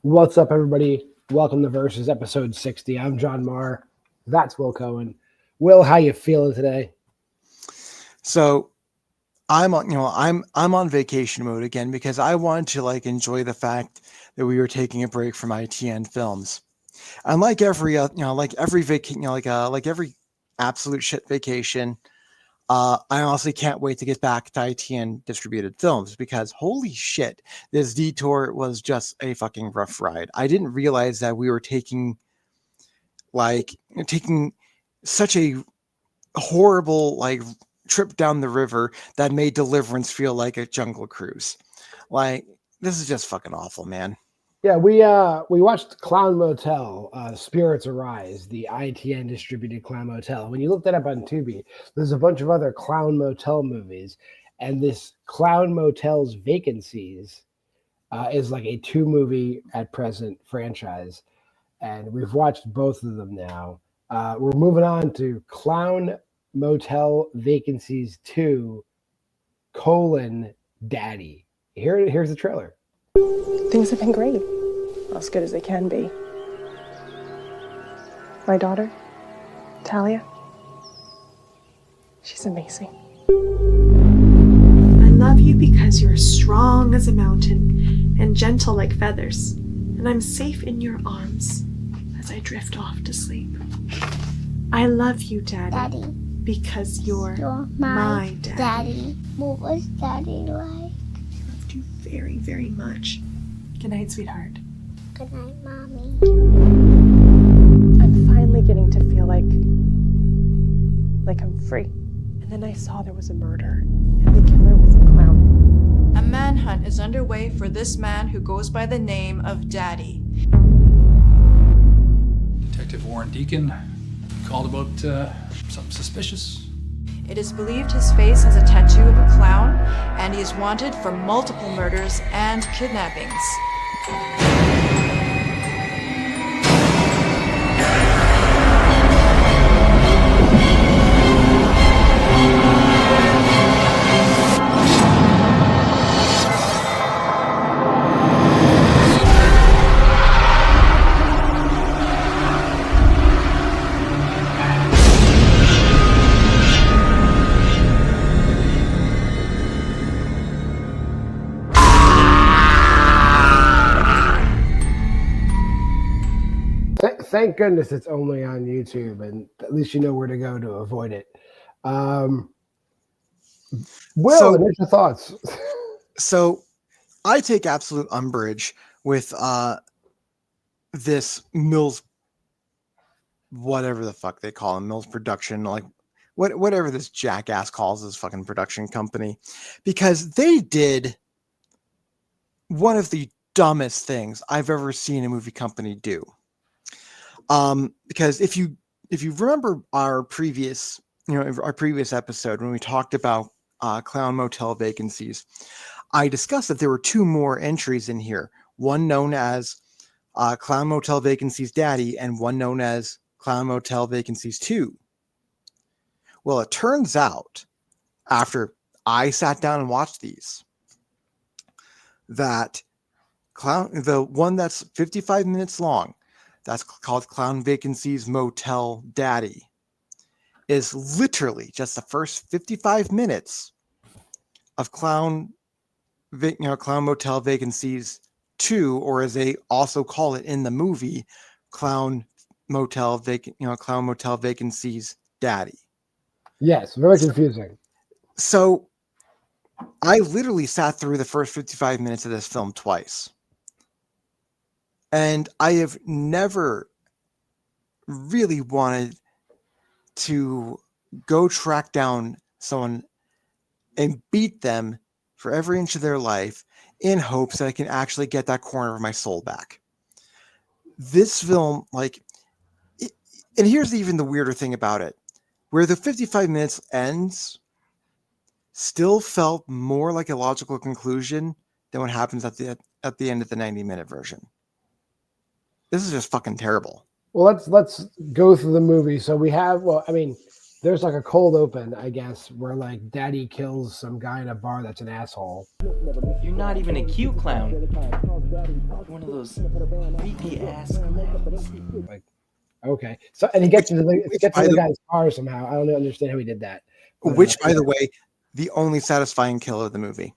What's up, everybody? Welcome to Versus episode 60. I'm John Maher. That's Will Cohen. Will, how you feeling today? So I'm on, I'm on vacation mode again because I wanted to enjoy the fact that we were taking a break from ITN films. And like every, every vacation, like every absolute shit vacation, I honestly can't wait to get back to ITN distributed films because holy shit, this detour was just a fucking rough ride. I didn't realize that we were taking such a horrible trip down the river that made Deliverance feel like a jungle cruise. This is just fucking awful, man. Yeah, we watched Clown Motel, Spirits Arise, the ITN distributed Clown Motel. When you look that up on Tubi, there's a bunch of other Clown Motel movies, and this Clown Motel's Vacancies is like a 2-movie at present franchise, and we've watched both of them now. We're moving on to Clown Motel Vacancies 2, Daddy. Here's the trailer. Things have been great. As good as they can be. My daughter, Talia, she's amazing. I love you because you're strong as a mountain and gentle like feathers, and I'm safe in your arms as I drift off to sleep. I love you, Daddy, because you're my Daddy. What was Daddy like? He loved you very, very much. Good night, sweetheart. Good night, Mommy. I'm finally getting to feel like I'm free. And then I saw there was a murder, and the killer was a clown. A manhunt is underway for this man who goes by the name of Daddy. Detective Warren Deacon called about something suspicious. It is believed his face has a tattoo of a clown, and he is wanted for multiple murders and kidnappings. Thank goodness it's only on YouTube, and at least you know where to go to avoid it. Will, what's your thoughts? So I take absolute umbrage with this Mills, whatever the fuck they call him, Mills Production, whatever this jackass calls his fucking production company, because they did one of the dumbest things I've ever seen a movie company do. Because if you remember our previous episode when we talked about Clown Motel Vacancies, I discussed that there were 2 more entries in here, one known as Clown Motel Vacancies Daddy and one known as Clown Motel Vacancies 2. Well, it turns out after I sat down and watched these that the one that's 55 minutes long, that's called Clown Vacancies Motel Daddy, is literally just the first 55 minutes of Clown Motel Vacancies 2, or as they also call it in the movie, Clown Motel Vacancies Daddy. Yes, very confusing. So I literally sat through the first 55 minutes of this film twice. And I have never really wanted to go track down someone and beat them for every inch of their life in hopes that I can actually get that corner of my soul back. This film, and here's even the weirder thing about it, where the 55 minutes ends still felt more like a logical conclusion than what happens at the end of the 90-minute version. This is just fucking terrible. Well, let's go through the movie. So we have, There's like a cold open, I guess, where like Daddy kills some guy in a bar that's an asshole. You're not even a cute clown. You're one of those creepy ass clowns. Like, okay, so and he gets to the guy's car somehow. I don't understand how he did that. Which, by the way, the only satisfying kill of the movie.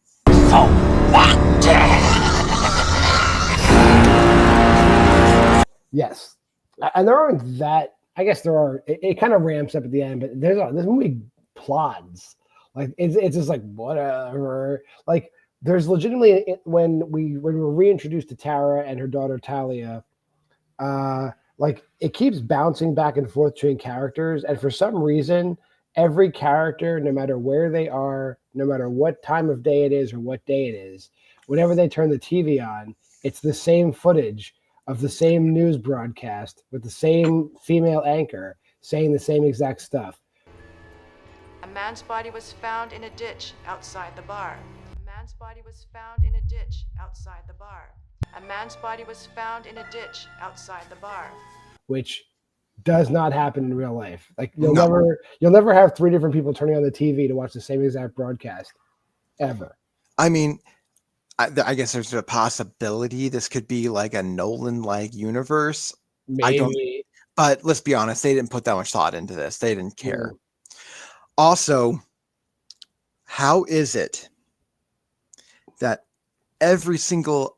Yes, and there aren't that. I guess there are. It kind of ramps up at the end, but this movie plods. Like it's just like whatever. Like there's legitimately when we're reintroduced to Tara and her daughter Talia, like it keeps bouncing back and forth between characters, and for some reason, every character, no matter where they are, no matter what time of day it is or what day it is, whenever they turn the TV on, it's the same footage of the same news broadcast with the same female anchor saying the same exact stuff. A man's body was found in a ditch outside the bar. A man's body was found in a ditch outside the bar. A man's body was found in a ditch outside the bar. Which does not happen in real life. Like you'll never have three different people turning on the TV to watch the same exact broadcast ever. I mean, I guess there's a possibility this could be like a Nolan-like universe. Maybe. But let's be honest, they didn't put that much thought into this. They didn't care. Also, how is it that every single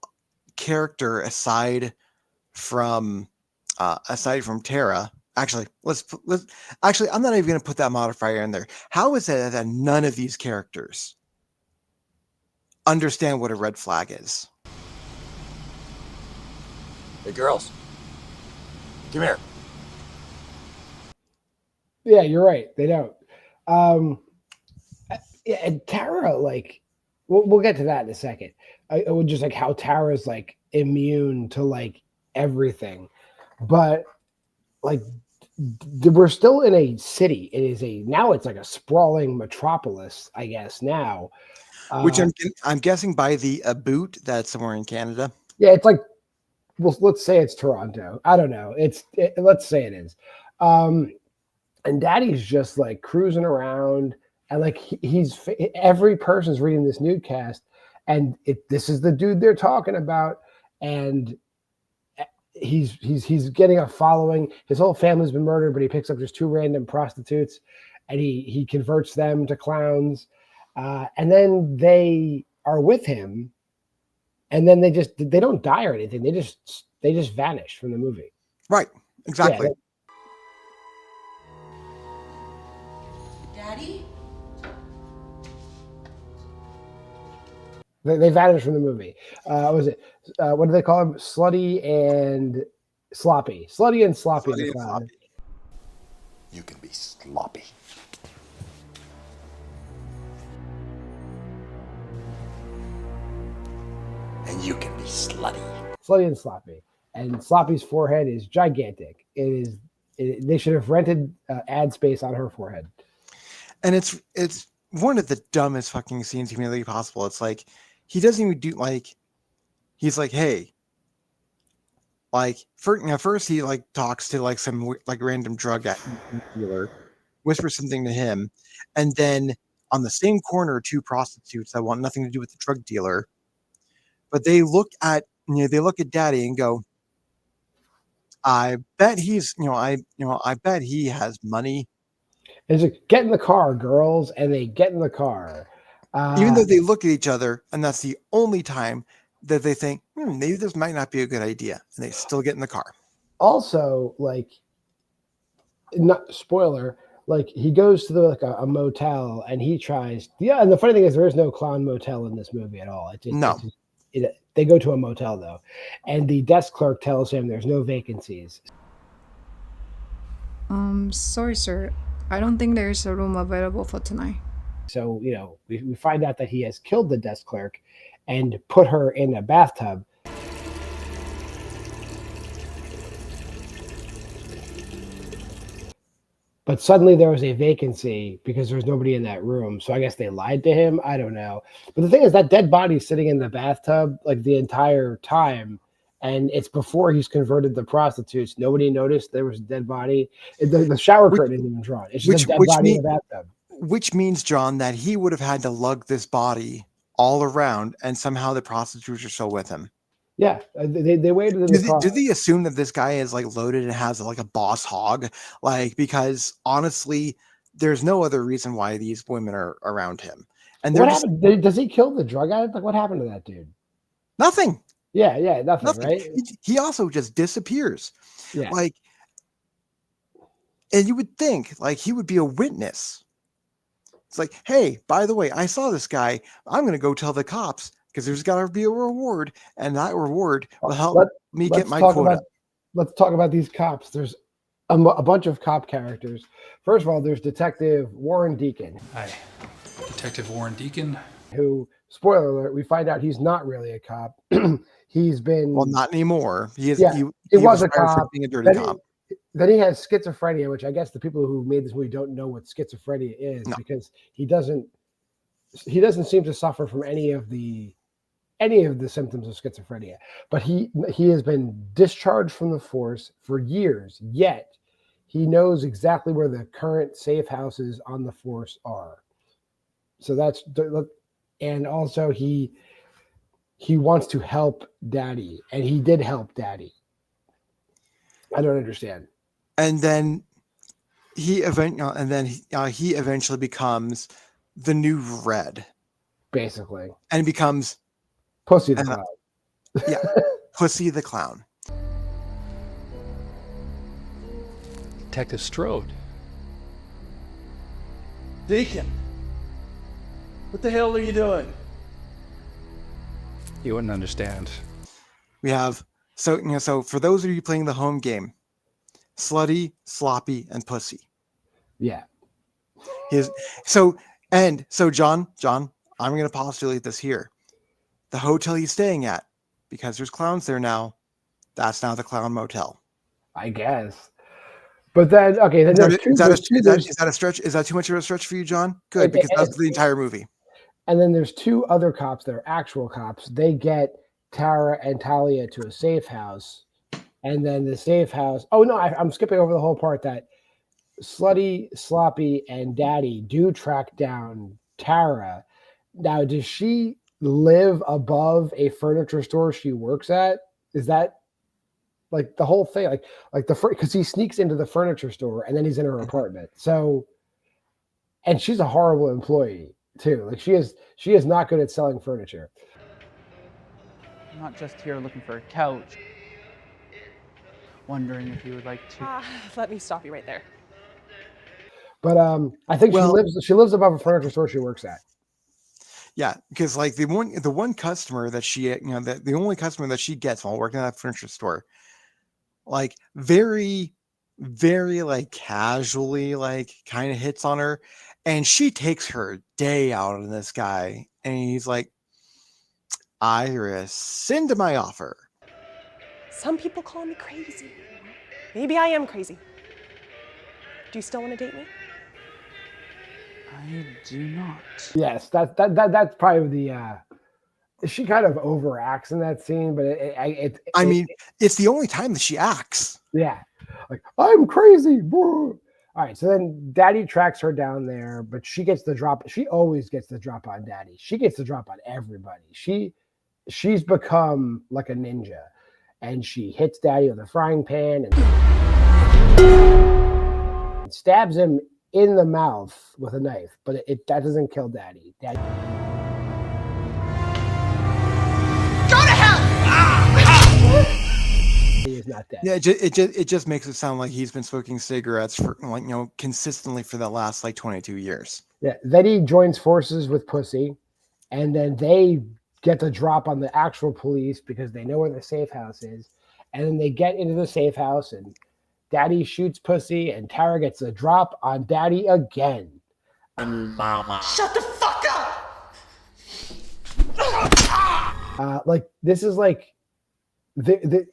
character aside from Tara, actually, I'm not even going to put that modifier in there. How is it that none of these characters understand what a red flag is? Hey, girls. Come here. Yeah, you're right. They don't. And Tara, like, we'll get to that in a second. I would just like how Tara's like immune to like everything, but like we're still in a city. Now it's like a sprawling metropolis, I guess now. Which I'm guessing by the boot that's somewhere in Canada. Yeah, it's like, well, let's say it's Toronto. I don't know. Let's say it is. And Daddy's just like cruising around, and like every person's reading this newscast, and this is the dude they're talking about, and he's getting a following. His whole family's been murdered, but he picks up just two random prostitutes, and he converts them to clowns. And then they are with him, and then they don't die or anything. They just vanish from the movie. Right. Exactly. Yeah, Daddy? they vanish from the movie. What was it? What do they call them? Slutty and sloppy. Slutty and sloppy. Slutty and sloppy. You can be sloppy. And you can be slutty. Slutty and sloppy. And Sloppy's forehead is gigantic. They should have rented ad space on her forehead. And it's one of the dumbest fucking scenes humanly possible. It's like he doesn't even do like he's like, hey, like first he like talks to like some like random drug dealer, whispers something to him, and then on the same corner, two prostitutes that want nothing to do with the drug dealer, but they look at Daddy and go, I bet he's I bet he has money. It's like, get in the car, girls, and they get in the car. Even though they look at each other, and that's the only time that they think, maybe this might not be a good idea, and they still get in the car. Also, like, not spoiler, like he goes to a motel and he tries. Yeah, and the funny thing is, there is no clown motel in this movie at all. They go to a motel though, and the desk clerk tells him there's no vacancies. Sorry, sir. I don't think there's a room available for tonight. So, we find out that he has killed the desk clerk and put her in a bathtub. But suddenly there was a vacancy because there was nobody in that room. So I guess they lied to him. I don't know. But the thing is, that dead body's sitting in the bathtub like the entire time. And it's before he's converted the prostitutes. Nobody noticed there was a dead body. The shower curtain isn't even drawn. It's just a dead body in the bathtub. Which means, John, that he would have had to lug this body all around, and somehow the prostitutes are still with him. Yeah, they waited in the car. Do they assume that this guy is like loaded and has like a boss hog? Like, because honestly, there's no other reason why these women are around him. And what happened? Does he kill the drug addict? Like, what happened to that dude? Nothing. Yeah, nothing. Right? He also just disappears. Yeah. Like, and you would think like he would be a witness. It's like, hey, by the way, I saw this guy. I'm going to go tell the cops because there's got to be a reward, and that reward will help me get my quota. Let's talk about these cops. There's a bunch of cop characters. First of all, there's Detective Warren Deacon. Hi, Detective Warren Deacon. Who, spoiler alert, we find out he's not really a cop. He's been not anymore. He was a cop. Being a dirty cop. Then he has schizophrenia, which I guess the people who made this movie don't know what schizophrenia is because he doesn't seem to suffer from any of the symptoms of schizophrenia. But he has been discharged from the force for years, yet he knows exactly where the current safe houses on the force are. So and also he wants to help Daddy, and he did help Daddy. I don't understand. And then he eventually becomes the new Red, basically, and he becomes Pussy the Clown. Yeah, Pussy the Clown. Detective Strode. Deacon, what the hell are you doing? You wouldn't understand. We have so for those of you playing the home game, Slutty, Sloppy, and Pussy. Yeah. So John, I'm going to postulate this here. The hotel he's staying at, because there's clowns there now, that's now the Clown Motel. I guess. But then, okay, then there's is that a stretch? Is that too much of a stretch for you, John? Good, because that's the entire movie. And then there's two other cops that are actual cops. They get Tara and Talia to a safe house. And then the safe house. Oh, no, I'm skipping over the whole part that Slutty, Sloppy, and Daddy do track down Tara. Now, does she live above a furniture store she works at? Is that like the whole thing? Like because he sneaks into the furniture store and then he's in her apartment. So, and she's a horrible employee too. Like she is not good at selling furniture. I'm not just here looking for a couch. Wondering if you would like to. Let me stop you right there. But I think she lives above a furniture store she works at. Yeah, because like the one customer that she, the only customer that she gets while working at that furniture store, like very, very like casually, like kind of hits on her, and she takes her day out on this guy, and he's like, I rescind my offer. Some people call me crazy. Maybe I am crazy. Do you still want to date me? I do not. Yes, that's probably the. She kind of overacts in that scene, but it's the only time that she acts. Yeah, like I'm crazy. Bro. All right, so then Daddy tracks her down there, but she gets the drop. She always gets the drop on Daddy. She gets the drop on everybody. She's become like a ninja, and she hits Daddy with a frying pan and stabs him in the mouth with a knife, but that doesn't kill Daddy. Daddy. Go to hell! He is not dead. Yeah, it just makes it sound like he's been smoking cigarettes for consistently for the last 22 years. Yeah. Then he joins forces with Pussy, and then they get the drop on the actual police because they know where the safe house is, and then they get into the safe house and Daddy shoots Pussy, and Tara gets a drop on Daddy again. Shut the fuck up! This is like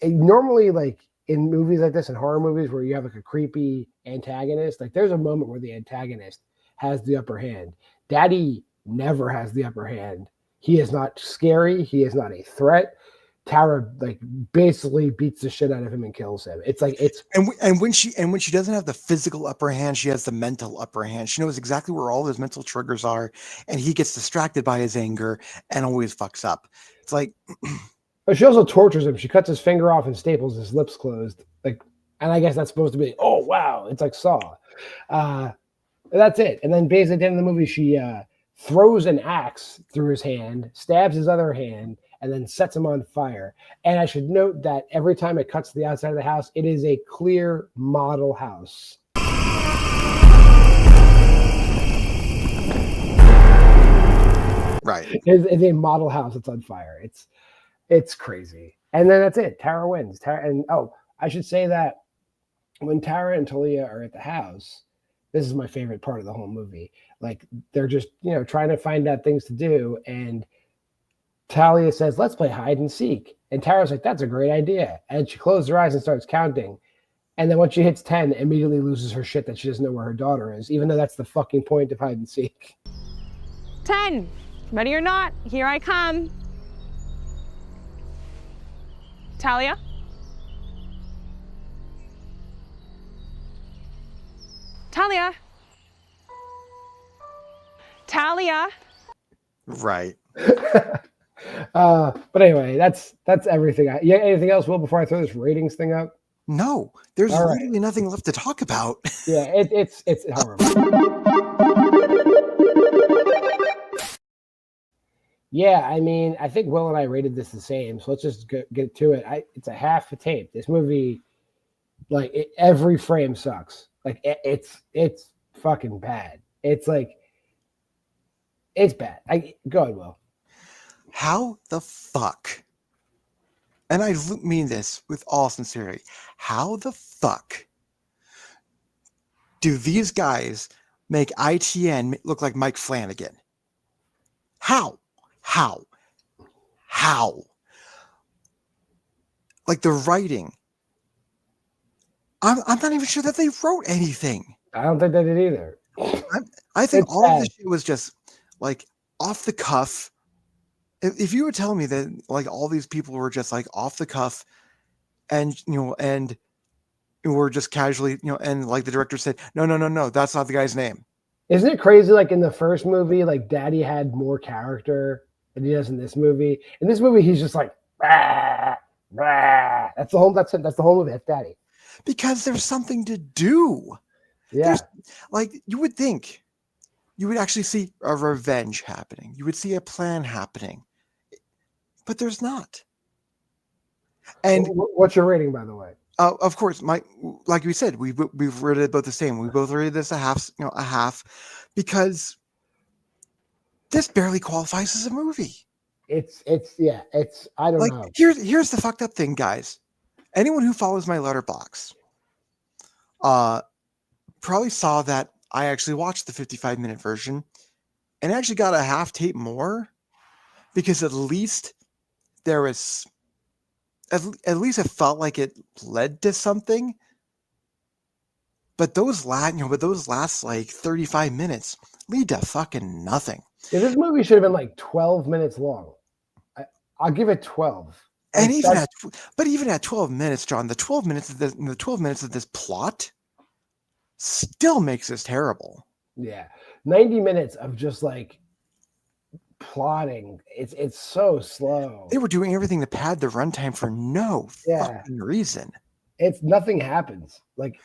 normally like in movies like this, in horror movies where you have like a creepy antagonist, like there's a moment where the antagonist has the upper hand. Daddy never has the upper hand. He is not scary. He is not a threat. Tara like basically beats the shit out of him and kills him. It's like and when she doesn't have the physical upper hand, she has the mental upper hand. She knows exactly where all his mental triggers are, and he gets distracted by his anger and always fucks up. It's like, but she also tortures him. She cuts his finger off and staples his lips closed. Like, and I guess that's supposed to be, oh wow, it's like Saw. That's it. And then basically at the end of the movie, she throws an axe through his hand, stabs his other hand, and then sets him on fire. And I should note that every time it cuts to the outside of the house, it is a clear model house. right. It's a model house that's on fire. It's crazy. And then that's it. Tara wins. I should say that when Tara and Talia are at the house, this is my favorite part of the whole movie. Like, they're just, trying to find out things to do. And Talia says, let's play hide and seek. And Tara's like, that's a great idea. And she closes her eyes and starts counting. And then when she hits 10, immediately loses her shit that she doesn't know where her daughter is, even though that's the fucking point of hide and seek. 10. Ready or not, here I come. Talia? Talia? Talia? Right. But anyway, that's everything. Anything else, Will, before I throw this ratings thing up? No, there's literally nothing left to talk about. Yeah, it's horrible. Yeah, I mean, I think Will and I rated this the same, so let's just get to it. It's a half a tape. This movie, like, every frame sucks. Like, it's fucking bad. It's like, it's bad. Go ahead, Will. How the fuck, and I mean this with all sincerity, how the fuck do these guys make ITN look like Mike Flanagan? How? Like, the writing, I'm not even sure that they wrote anything. I don't think they did either. I think all of this shit was just like off the cuff. If you were telling me that like all these people were just like off the cuff and were just casually, and like the director said, no, that's not the guy's name. Isn't it crazy? Like, in the first movie, like, Daddy had more character than he does in this movie. In this movie, he's just like, rah, rah. That's it. That's the whole movie. That's Daddy. Because there's something to do. Yeah. Like, you would think you would actually see a revenge happening. You would see a plan happening. But there's not. And what's your rating, by the way? Of course, like we said, we've rated it both the same. We both rated this a half, because this barely qualifies as a movie. It's I don't know. Here's the fucked up thing, guys. Anyone who follows my Letterboxd probably saw that I actually watched the 55-minute version and actually got a half tape more, because at least there was. At least it felt like it led to something. But those last like 35 minutes lead to fucking nothing. Yeah, this movie should have been like 12 minutes long. I'll give it 12. And even at 12 minutes, John, the 12 minutes of this plot still makes this terrible. Yeah. 90 minutes of just like plotting. It's so slow. They were doing everything to pad the runtime for no fucking reason. It's nothing happens. Like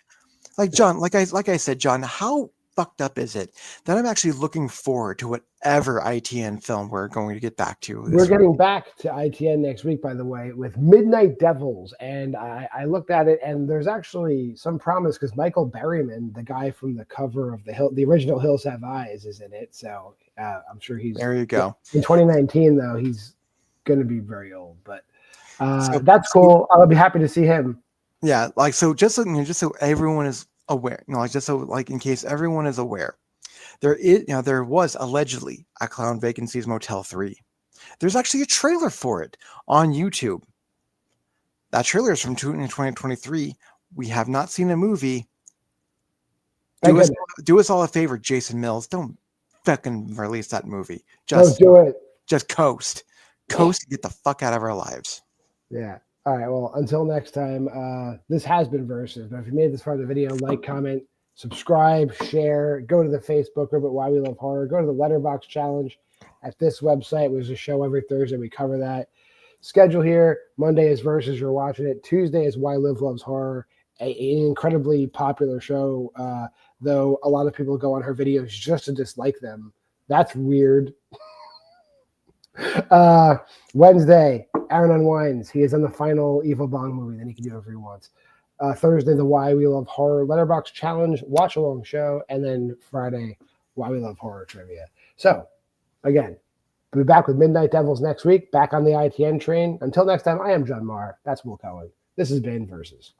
John, like I said, John, how fucked up is it that I'm actually looking forward to whatever ITN film we're going to get back to? We're getting back to ITN next week, by the way, with Midnight Devils. And I looked at it, and there's actually some promise, because Michael Berryman, the guy from the cover of the original Hills Have Eyes, is in it. So I'm sure he's there. You go. In 2019, though, he's going to be very old, but that's cool. I'll be happy to see him. Yeah, like, so just so everyone is aware, in case everyone is aware, there was allegedly a Clown Vacancies Motel 3. There's actually a trailer for it on YouTube. That trailer is from 2023. We have not seen a movie. Do us all a favor, Jason Mills. Don't fucking release that movie. Don't do it. Just coast and get the fuck out of our lives. Yeah. All right. Well, until next time, this has been Versus. But if you made this far in the video, like, comment, subscribe, share, go to the Facebook group at Why We Love Horror, go to the Letterboxd challenge at this website. There's a show every Thursday. We cover that. Schedule here. Monday is Versus. You're watching it. Tuesday is Why Liv Loves Horror, an incredibly popular show, though a lot of people go on her videos just to dislike them. That's weird. Wednesday, Aaron Unwinds. He is in the final Evil Bong movie. Then he can do whatever he wants. Thursday, the Why We Love Horror Letterboxd challenge, watch along show, and then Friday, Why We Love Horror trivia. So, again, we'll be back with Midnight Devils next week, back on the ITN train. Until next time, I am JWMaher. That's Will Cohen. This has been Versus.